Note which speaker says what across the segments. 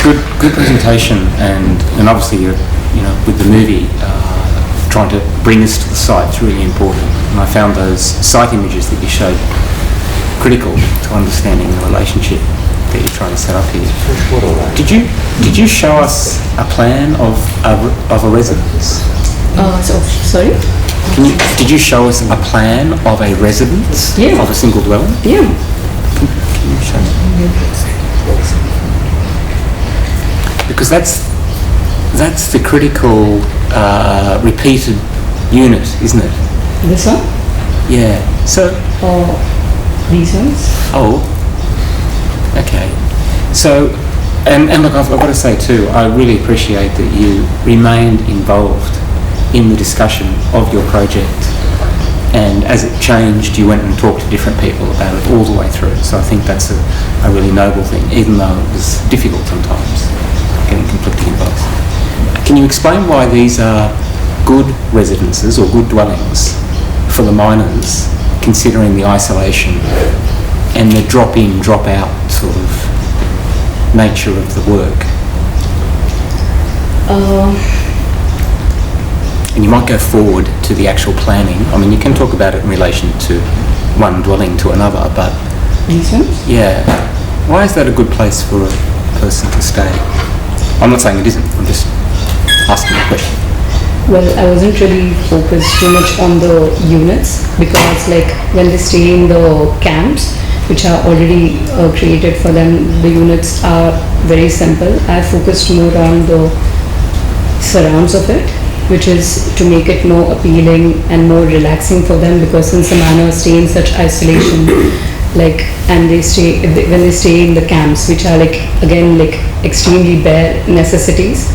Speaker 1: good presentation, and obviously you're, with the movie, trying to bring us to the site is really important. And I found those site images that you showed critical to understanding the relationship that you're trying to set up here. Did you show us a plan of a residence?
Speaker 2: Sorry?
Speaker 1: Did you show us a plan of a residence?
Speaker 2: Yeah.
Speaker 1: Of a single dwelling?
Speaker 2: Yeah.
Speaker 1: Can you show me? Because that's the critical repeated unit, isn't it?
Speaker 2: This one?
Speaker 1: Yeah. So.
Speaker 2: These ones?
Speaker 1: Oh. Okay. So, and look, I've got to say too, I really appreciate that you remained involved in the discussion of your project, and as it changed, you went and talked to different people about it all the way through. So I think that's a really noble thing, even though it was difficult sometimes, getting conflicting advice. Can you explain why these are good residences or good dwellings for the miners, considering the isolation and the drop-in, drop-out sort of nature of the work? And you might go forward to the actual planning. I mean, you can talk about it in relation to one dwelling to another, but...
Speaker 2: These ones?
Speaker 1: Yeah. Why is that a good place for a person to stay? I'm not saying it isn't, I'm just asking a question.
Speaker 2: Well, I wasn't really focused too much on the units, because like when they stay in the camps, which are already created for them, the units are very simple. I focused more on the surrounds of it, which is to make it more appealing and more relaxing for them, because since the miners stay in such isolation, and when they stay in the camps, which are extremely bare necessities,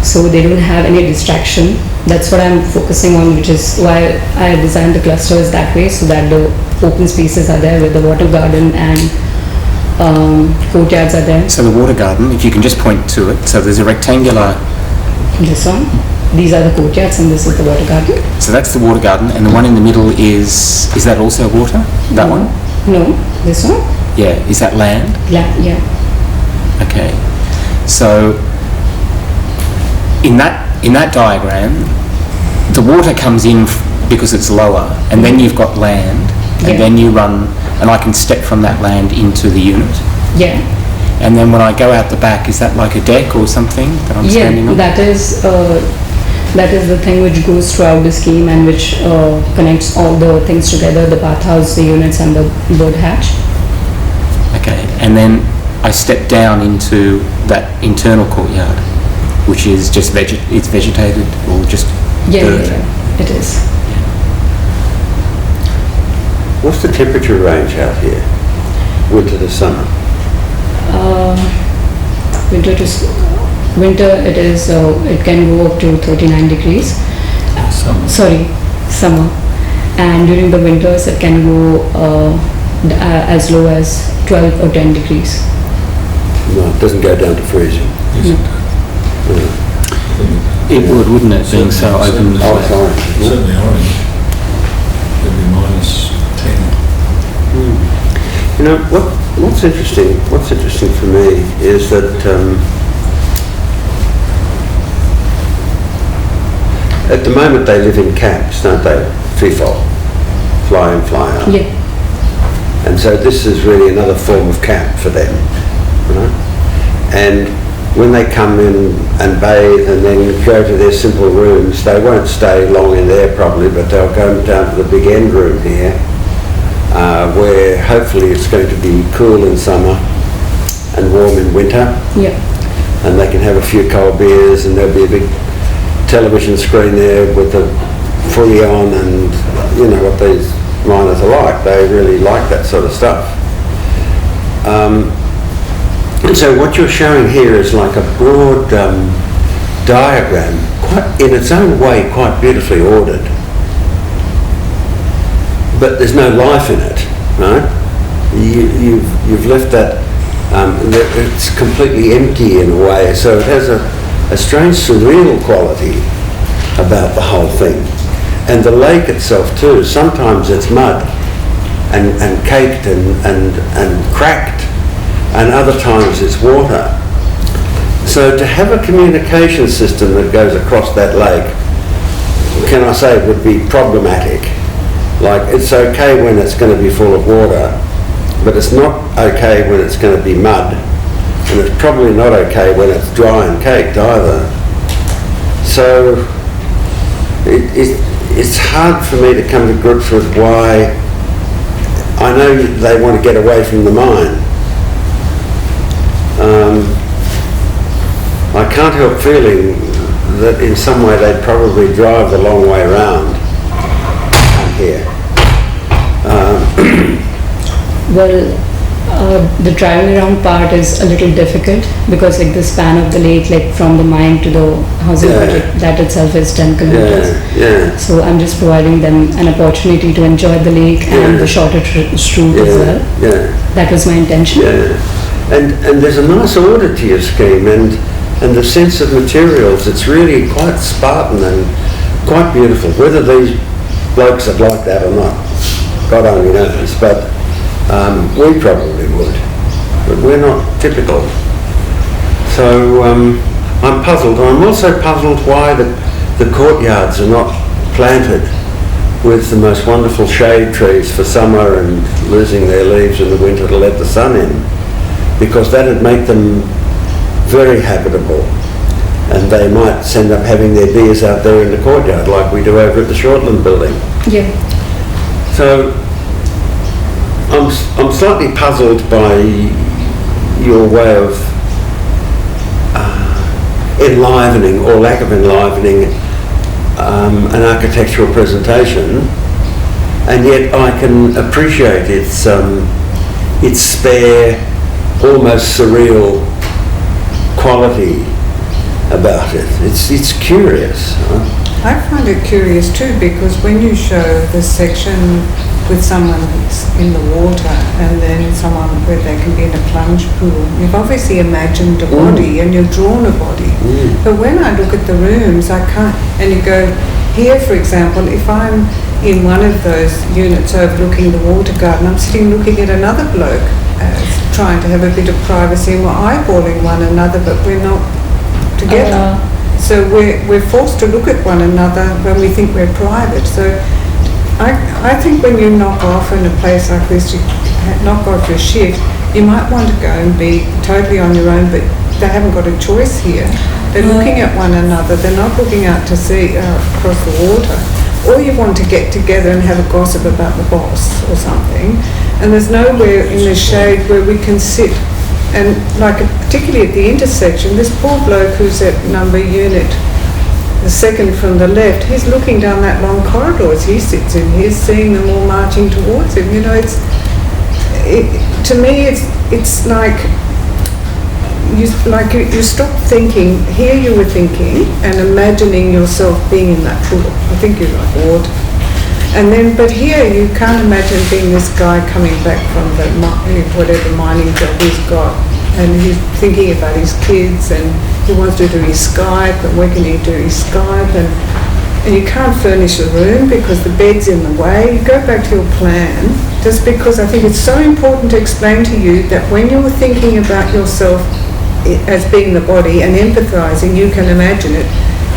Speaker 2: so they don't have any distraction. That's what I'm focusing on, which is why I designed the clusters that way, so that the open spaces are there with the water garden and courtyards are there.
Speaker 1: So the water garden, if you can just point to it, so there's a rectangular...
Speaker 2: This one, these are the courtyards and this is the water garden.
Speaker 1: So that's the water garden, and the one in the middle is that also water? That one?
Speaker 2: No, this one?
Speaker 1: Yeah, is that land?
Speaker 2: Yeah.
Speaker 1: Okay. So in that diagram, the water comes in because it's lower, and then you've got land, and then you run, and I can step from that land into the unit.
Speaker 2: Yeah.
Speaker 1: And then when I go out the back, is that like a deck or something that I'm standing on?
Speaker 2: Yeah, that is the thing which goes throughout the scheme and which connects all the things together, the bathhouse, the units and the bird hatch.
Speaker 1: Okay, and then I step down into that internal courtyard, which is just it's vegetated or just dirt?
Speaker 2: Yeah, it is.
Speaker 3: What's the temperature range out here, winter to summer?
Speaker 2: Winter it is, it can go up to 39 degrees. Summer. And during the winters it can go as low as 12 or 10 degrees.
Speaker 3: No, it doesn't go down to freezing.
Speaker 1: It would, wouldn't it, being so open?
Speaker 4: Certainly orange. It'd be -10.
Speaker 3: What's interesting for me is that at the moment they live in camps, don't they? FIFO, fly in, fly out.
Speaker 2: Yeah.
Speaker 3: And so this is really another form of camp for them, And when they come in and bathe and then go to their simple rooms, they won't stay long in there probably, but they'll go down to the big end room here, where hopefully it's going to be cool in summer and warm in winter.
Speaker 2: Yeah.
Speaker 3: And they can have a few cold beers, and there'll be a big television screen there with the footy on, and you know what these miners are like. They really like that sort of stuff. And so what you're showing here is like a broad diagram, quite, in its own way, quite beautifully ordered. But there's no life in it, right? You've left that, it's completely empty in a way, so it has a strange surreal quality about the whole thing. And the lake itself too, sometimes it's mud and caked and cracked, and other times it's water. So to have a communication system that goes across that lake, can I say, would be problematic. Like, it's okay when it's going to be full of water, but it's not okay when it's going to be mud, and it's probably not okay when it's dry and caked either. So it's hard for me to come to grips with why. I know they want to get away from the mine. I can't help feeling that in some way they'd probably drive the long way round here.
Speaker 2: The driving around part is a little difficult because like the span of the lake, like from the mine to the housing project, that itself is 10 kilometers.
Speaker 3: Yeah.
Speaker 2: So I'm just providing them an opportunity to enjoy the lake and the shorter route as well.
Speaker 3: Yeah.
Speaker 2: That was my intention.
Speaker 3: Yeah. And there's a nice order to your scheme, and the sense of materials, it's really quite Spartan and quite beautiful. Whether these blokes would like that or not, God only knows, but we probably would, but we're not typical. So I'm puzzled. I'm also puzzled why the courtyards are not planted with the most wonderful shade trees for summer and losing their leaves in the winter to let the sun in, because that would make them very habitable, and they might end up having their beers out there in the courtyard like we do over at the Shortland building.
Speaker 2: Yeah.
Speaker 3: So I'm slightly puzzled by your way of enlivening or lack of enlivening an architectural presentation, and yet I can appreciate its spare, almost surreal quality about it. It's curious.
Speaker 5: I find it curious too, because when you show the section with someone who's in the water and then someone where they can be in a plunge pool, you've obviously imagined a body and you've drawn a body. But when I look at the rooms, I can't, and you go, here for example, if I'm in one of those units overlooking the water garden, I'm sitting looking at another bloke trying to have a bit of privacy, and we're eyeballing one another, but we're not together. So we're forced to look at one another when we think we're private. So I think when you knock off in a place like this, you knock off your shift, you might want to go and be totally on your own, but they haven't got a choice here. They're looking at one another. They're not looking out to sea across the water. Or you want to get together and have a gossip about the boss or something, and there's nowhere in the shade where we can sit. And like particularly at the intersection, this poor bloke who's at number unit, the second from the left, he's looking down that long corridor as he sits in here, seeing them all marching towards him. You know, to me it's like you stop thinking. Here you were thinking and imagining yourself being in that pool. I think you're like water. And then, but here you can't imagine being this guy coming back from the whatever mining job he's got, and he's thinking about his kids, and he wants to do his Skype, and where can he do his Skype, and you can't furnish a room because the bed's in the way. You go back to your plan, just because I think it's so important to explain to you that when you're thinking about yourself as being the body and empathising, you can imagine it.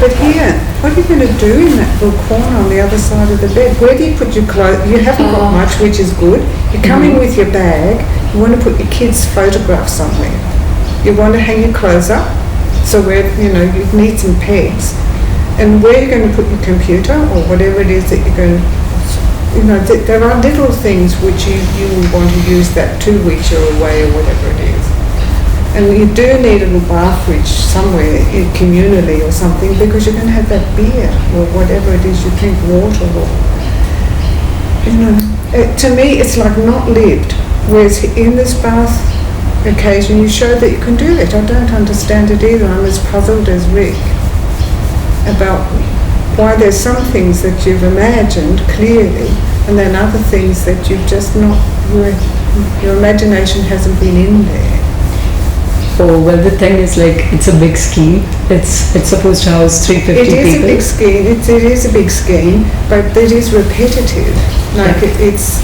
Speaker 5: But here, what are you going to do in that little corner on the other side of the bed? Where do you put your clothes? You haven't got much, which is good. You come in with your bag. You want to put your kids' photographs somewhere. You want to hang your clothes up, so where you need some pegs. And where you're going to put your computer or whatever it is that you're going to, there are little things which you want to use that 2 weeks you're away or whatever it is. And you do need a little bathroom somewhere communally or something, because you're going to have that beer or whatever it is you drink, water or, to me it's like not lived. Whereas in this bath occasion you show that you can do it. I don't understand it either. I'm as puzzled as Rick about why there's some things that you've imagined clearly and then other things that you've just not, your imagination hasn't been in there.
Speaker 2: Oh, well, the thing is, like, it's a big scheme. It's supposed to house 350 people.
Speaker 5: It is a big scheme. It is a big scheme, but it is repetitive. Like, it's,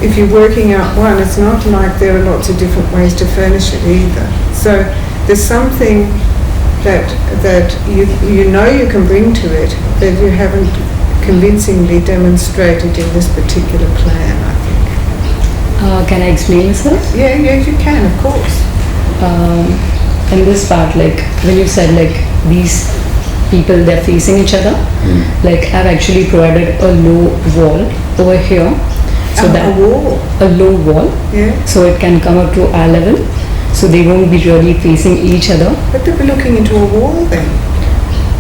Speaker 5: if you're working out one, it's not like there are lots of different ways to furnish it either. So there's something that you know you can bring to it that you haven't convincingly demonstrated in this particular plan, I think.
Speaker 2: Can I explain myself?
Speaker 5: Yeah, you can, of course.
Speaker 2: In this part, like when you said like these people, they're facing each other, like I've actually provided a low wall over here, so that
Speaker 5: A wall.
Speaker 2: a low wall,
Speaker 5: Yeah.
Speaker 2: so it can come up to eye level, so they won't be really facing each other.
Speaker 5: But they'll be looking into a wall then.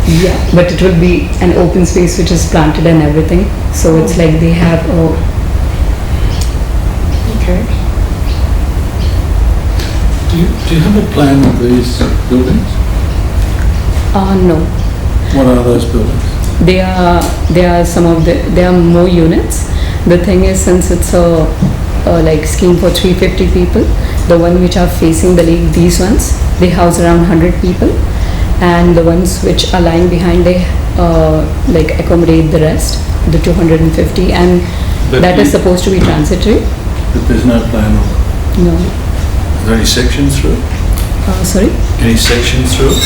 Speaker 2: Yeah, but it will be an open space which is planted and everything, so it's like they have a
Speaker 5: Okay.
Speaker 4: Do you have a plan of these buildings?
Speaker 2: no.
Speaker 4: What are those buildings?
Speaker 2: They are some of the, there are more units. The thing is, since it's a like scheme for 350 people, the one which are facing the lake, these ones, they house around 100 people, and the ones which are lying behind, they like accommodate the rest, the 250, and
Speaker 4: But
Speaker 2: that is
Speaker 4: you-
Speaker 2: supposed to be transitory.
Speaker 4: But there's no plan of,
Speaker 2: No,
Speaker 4: are there any sections through it?
Speaker 2: sorry.
Speaker 4: Any sections through it?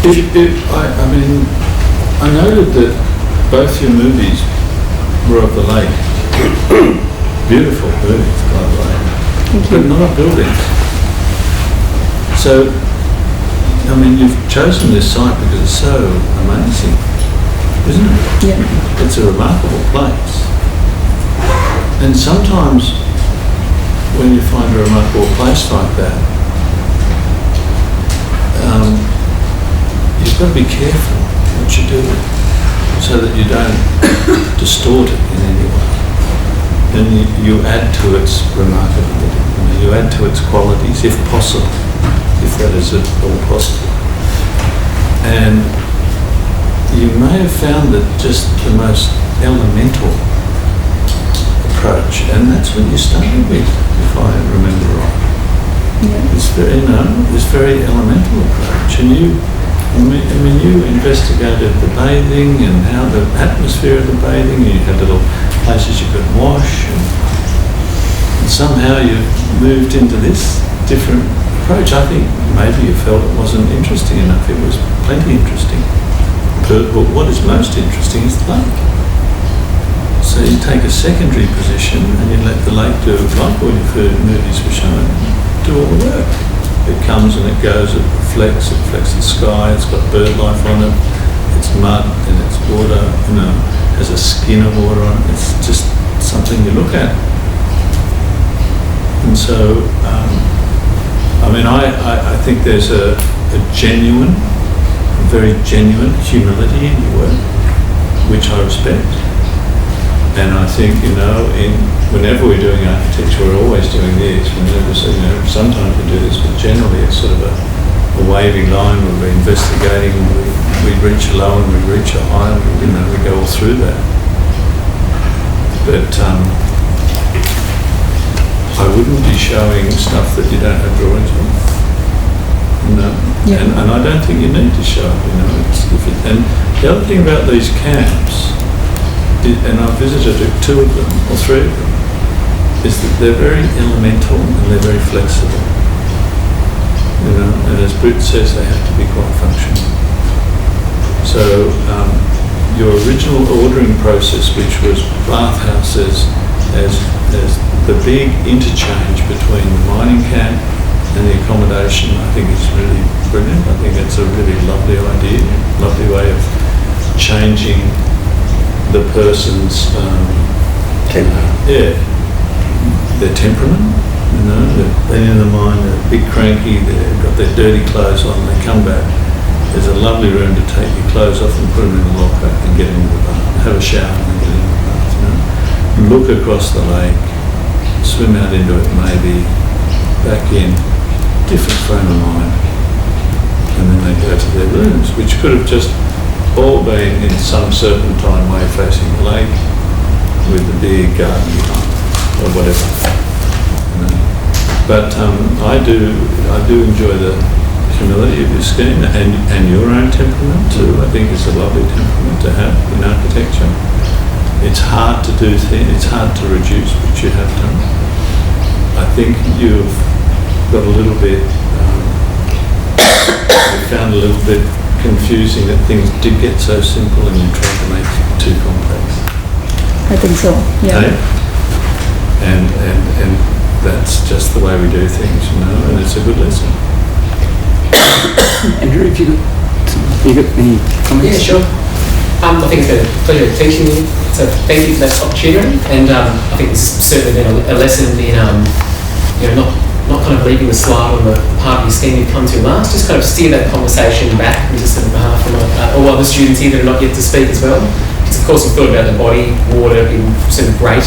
Speaker 4: I mean, I noted that both your movies were of the lake. Beautiful movies, by the way, but not buildings. So, I mean, you've chosen this site because it's so amazing, isn't it?
Speaker 2: Yeah.
Speaker 4: It's a remarkable place. And sometimes when you find a remarkable place like that, you've got to be careful what you do so that you don't distort it in any way. And you add to its remarkability, you add to its qualities if possible, if that is at all possible. And you may have found that just the most elemental approach, and that's what you started with, if I remember right.
Speaker 2: Yeah.
Speaker 4: It's very, this very elemental approach, and you investigated the bathing and how the atmosphere of the bathing. You had little places you could wash, and somehow you moved into this different approach. I think maybe you felt it wasn't interesting enough. It was plenty interesting. But what is most interesting is the lake. So you take a secondary position and you let the lake do, like all your food movies were shown, do all the work. It comes and it goes, it reflects the sky, it's got bird life on it, it's mud and it's water, has a skin of water on it. It's just something you look at. And so, I think there's a genuine, very genuine humility in your work, which I respect. And I think, whenever we're doing architecture, we're always doing this. Sometimes we do this, but generally it's sort of a wavy line where we're investigating, we reach a low and we reach a high, and we go all through that. But I wouldn't be showing stuff that you don't have drawings of.
Speaker 2: Yeah.
Speaker 4: And I don't think you need to show it, and the other thing about these camps, and I've visited 2 of them, or 3 of them, is that they're very elemental and they're very flexible. And as Britt says, they have to be quite functional. So your original ordering process, which was bathhouses as the big interchange between the mining camp and the accommodation, I think is really brilliant. I think it's a really lovely idea, lovely way of changing the person's their temperament. They're in the mine, they're a bit cranky, they've got their dirty clothes on, they come back. There's a lovely room to take your clothes off and put them in the locker and get into the bath, have a shower and get into the bath. Look across the lake, swim out into it maybe, back in, different frame of mind. And then they go to their rooms, which could have just all been in some serpentine way facing the lake with the big garden behind or whatever. But I do enjoy the humility of your scheme and your own temperament too. I think it's a lovely temperament to have in architecture. It's hard to do things, it's hard to reduce, which you have done. I think you've got a little bit, you found a little bit confusing that things did get so simple and you tried to make it too complex.
Speaker 2: I think so, yeah.
Speaker 4: Okay? And that's just the way we do things, you know, and it's a good lesson.
Speaker 1: Andrew, if you got any comments?
Speaker 6: Yeah, sure. I think it's been a pleasure teaching you, so thank you for that opportunity, and I think it's certainly been a lesson in, not kind of leaving the slide on the part of your scheme you've come to last, just kind of steer that conversation back, and just on behalf of all other students here that are not yet to speak as well. Because of course we've thought about the body, water in some great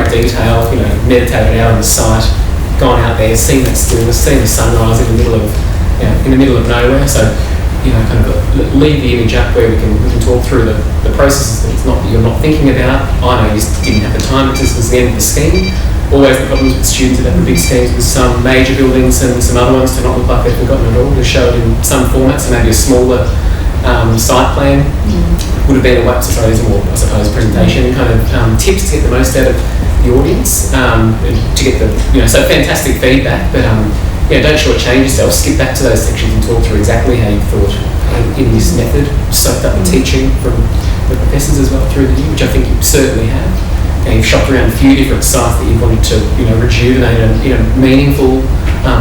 Speaker 6: detail, meditated out on the site, gone out there, seen that stillness, seen the sunrise in the middle of nowhere, so kind of leave the image up where we can talk through the processes that you're not thinking about. I know you just didn't have the time, it just was the end of the scheme. Always the problems with students that have the big schemes with some major buildings and some other ones to not look like they've forgotten it all, to show it in some format, so maybe a smaller site plan would have been a way, presentation kind of tips to get the most out of the audience, to get so fantastic feedback, but don't shortchange yourself, skip back to those sections and talk through exactly how you thought in this method, soaked up the teaching from the professors as well through the year, which I think you certainly have. And you've shopped around a few different sites that you wanted to rejuvenate in a meaningful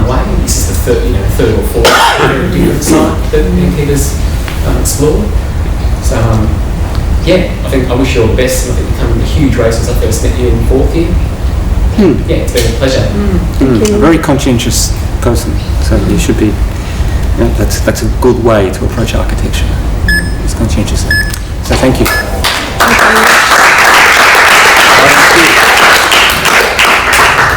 Speaker 6: way. This is the third or fourth different site that Ankita's explored. So I wish you all the best, and I think you've come a huge race since I first met you in fourth year. Yeah, it's been a pleasure.
Speaker 1: A very conscientious person, so you should be. That's a good way to approach architecture. It's conscientiously. So thank you.